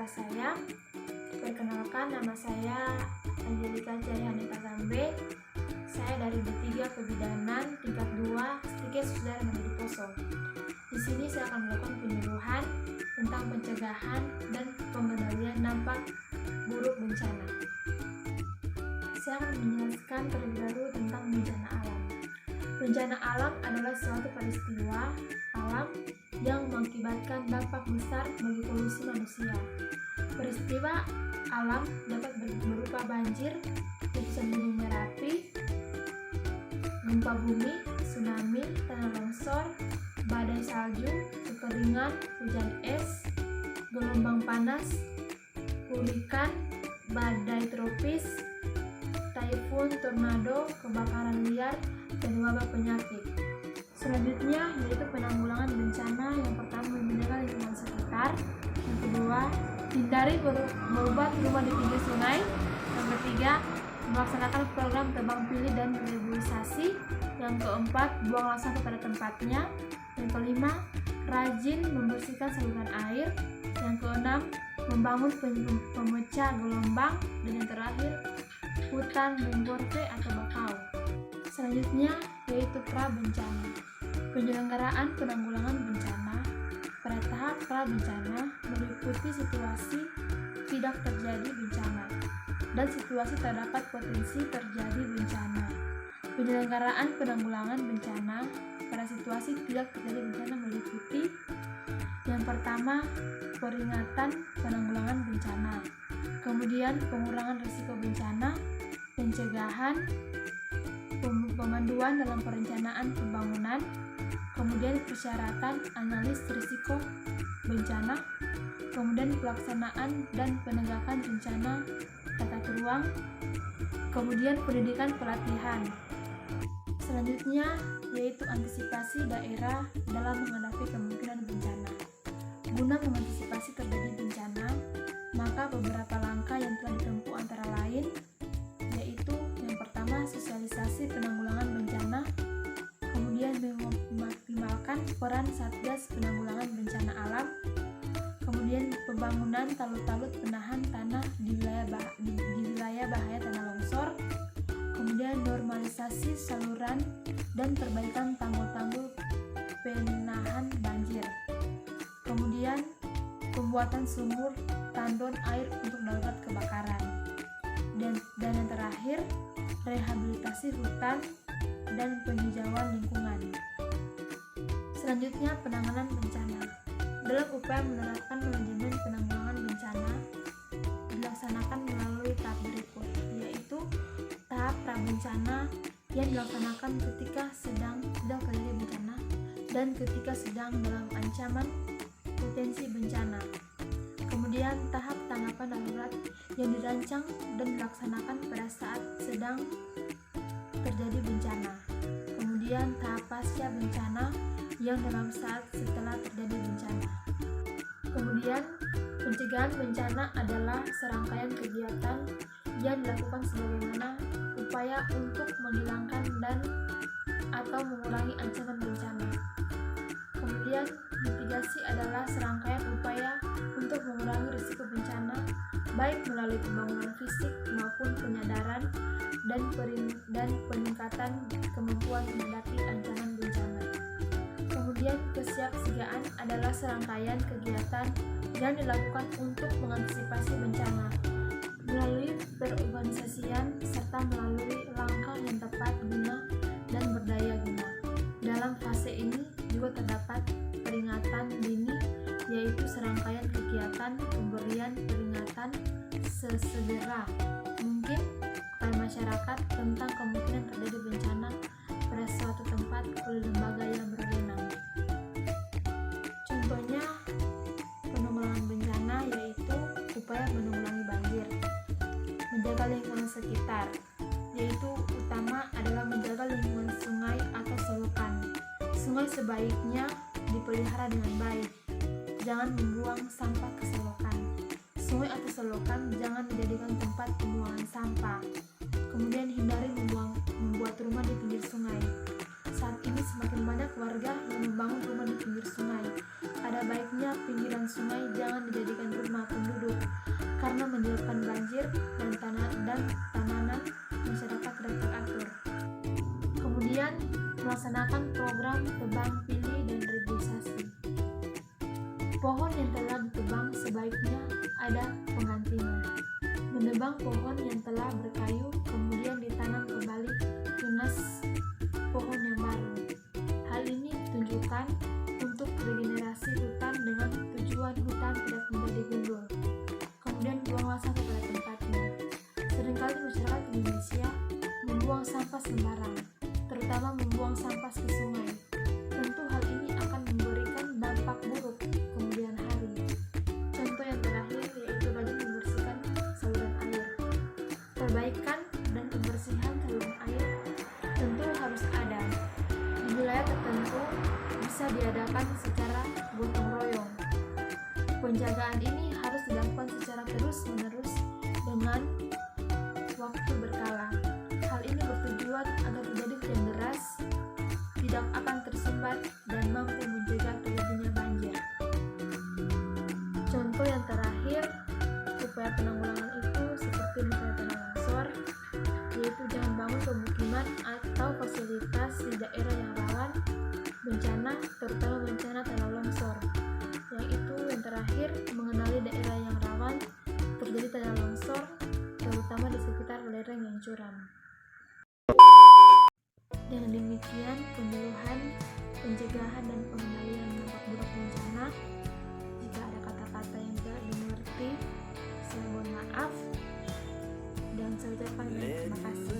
kelas saya. Perkenalkan, nama saya Angelika Jayhanita Gambe. Saya dari D3 Kebidanan tingkat 2 Stike Susdara Mandiri Poso. Di sini saya akan melakukan penyuluhan tentang pencegahan dan pengendalian dampak buruk bencana. Saya akan menjelaskan terlebih dahulu tentang bencana alam. Bencana alam adalah suatu peristiwa alam yang mengakibatkan dampak besar bagi polusi manusia. Peristiwa alam dapat berupa banjir, letusan gunung Merapi, gempa bumi, tsunami, tanah longsor, badai salju, kekeringan, hujan es, gelombang panas, hurikan, badai tropis, taifun, tornado, kebakaran liar, dan wabah penyakit. Selanjutnya yaitu penanggulangan bencana. Yang pertama, menjaga lingkungan sekitar. Yang kedua, hindari membuat rumah di pinggir sungai. Yang ketiga, melaksanakan program tebang pilih dan reboisasi. Yang keempat, buanglah sampah pada tempatnya. Yang kelima, rajin membersihkan saluran air. Yang keenam, membangun pemecah gelombang. Dan yang terakhir, hutan mangrove atau bakau. Selanjutnya yaitu pra-bencana. Penyelenggaraan penanggulangan bencana. Pada tahap pra-bencana meliputi situasi tidak terjadi bencana dan situasi terdapat potensi terjadi bencana. Penyelenggaraan penanggulangan bencana pada situasi tidak terjadi bencana meliputi: yang pertama, peringatan penanggulangan bencana, kemudian pengurangan risiko bencana, pencegahan, pemanduan dalam perencanaan pembangunan, kemudian persyaratan analis risiko bencana, kemudian pelaksanaan dan penegakan rencana tata ruang, kemudian pendidikan pelatihan. Selanjutnya yaitu antisipasi daerah dalam menghadapi kemungkinan bencana. Guna mengantisipasi terjadi bencana, maka beberapa langkah yang telah ditempuh antara lain yaitu: yang pertama, sosialisasi penanggulangan bencana, kemudian memaksimalkan peran Satgas Penanggulangan Bencana Alam, kemudian pembangunan talut-talut penahan tanah di wilayah bahaya tanah longsor, kemudian normalisasi saluran dan perbaikan tanggul-tanggul penahan banjir, kemudian pembuatan sumur tandon air untuk darurat kebakaran, dan yang terakhir, rehabilitasi hutan dan penghijauan lingkungan. Selanjutnya, penanganan bencana. Dalam upaya menerapkan manajemen penanggulangan bencana dilaksanakan melalui tahap berikut, yaitu tahap prabencana yang dilaksanakan ketika sedang terjadi bencana dan ketika sedang dalam ancaman potensi bencana. Kemudian tahap tanggapan darurat yang dirancang dan dilaksanakan pada saat sedang terjadi bencana. Kemudian tahap pasca bencana yang dalam saat setelah terjadi bencana. Kemudian pencegahan bencana adalah serangkaian kegiatan yang dilakukan sebagaimana upaya untuk menghilangkan dan atau mengurangi ancaman bencana. Kemudian mitigasi adalah serangkaian upaya untuk mengurangi risiko bencana, baik melalui pembangunan fisik maupun penyadaran dan peningkatan kemampuan menghadapi ancaman bencana. Kemudian kesiapsiagaan adalah serangkaian kegiatan yang dilakukan untuk mengantisipasi bencana melalui perorganisasian serta melalui langkah yang tepat guna dan berdaya guna. Dalam fase ini juga terdapat peringatan dini, yaitu serangkaian kegiatan pemberian peringatan sesegera mungkin kepada masyarakat tentang kemungkinan terjadi bencana pada suatu tempat oleh lembaga yang berwenang. Contohnya penanggulangan bencana yaitu upaya menanggulangi banjir, menjaga lingkungan sekitar, yaitu utama adalah menjaga lingkungan sungai atau selokan. Sungai sebaiknya dipelihara dengan baik. Jangan membuang sampah ke selokan. Sungai atau selokan jangan dijadikan tempat pembuangan sampah. Kemudian hindari membuat rumah di pinggir sungai. Saat ini semakin banyak warga yang membangun rumah di pinggir sungai. Ada baiknya pinggiran sungai jangan dijadikan rumah penduduk karena menyebabkan banjir dan tanaman masyarakat tidak teratur. Kemudian melaksanakan program tebang pilih dan reboisasi. Pohon yang telah ditebang sebaiknya ada penggantinya. Menebang pohon yang telah berkayu kemudian ditanam kembali tunas pohon yang baru. Hal ini ditunjukkan untuk regenerasi hutan dengan tujuan hutan tidak menjadi gundul. Kemudian buanglah sampah pada tempatnya. Seringkali masyarakat Indonesia membuang sampah sembarang, terutama membuang sampah ke sungai. Tentu hal ini akan memberikan dampak buruk kemudian hari. Contoh yang terakhir yaitu bagi membersihkan saluran air. Perbaikan dan pembersihan saluran air tentu harus ada. Di wilayah tertentu bisa diadakan secara gotong royong. Penjagaan ini harus dilakukan secara terus-menerus dengan waktu berkala. Hal ini bertujuan agar terjadi hujan deras tidak akan tersumbat dan mampu mencegah terjadinya banjir. Contoh yang terakhir, upaya penanggulangan itu seperti misalnya tanah longsor, yaitu jangan bangun pemukiman atau fasilitas di daerah yang rawan bencana, terutama bencana tanah longsor. Yang itu yang terakhir, mengenali daerah yang rawan terjadi tanah longsor, terutama di sekitar lereng yang curam. Dengan demikian, penyuluhan, pencegahan, dan pengendalian dampak buruk bencana. Jika ada kata-kata yang tidak dimengerti, saya mohon maaf dan saya ucapkan terima kasih.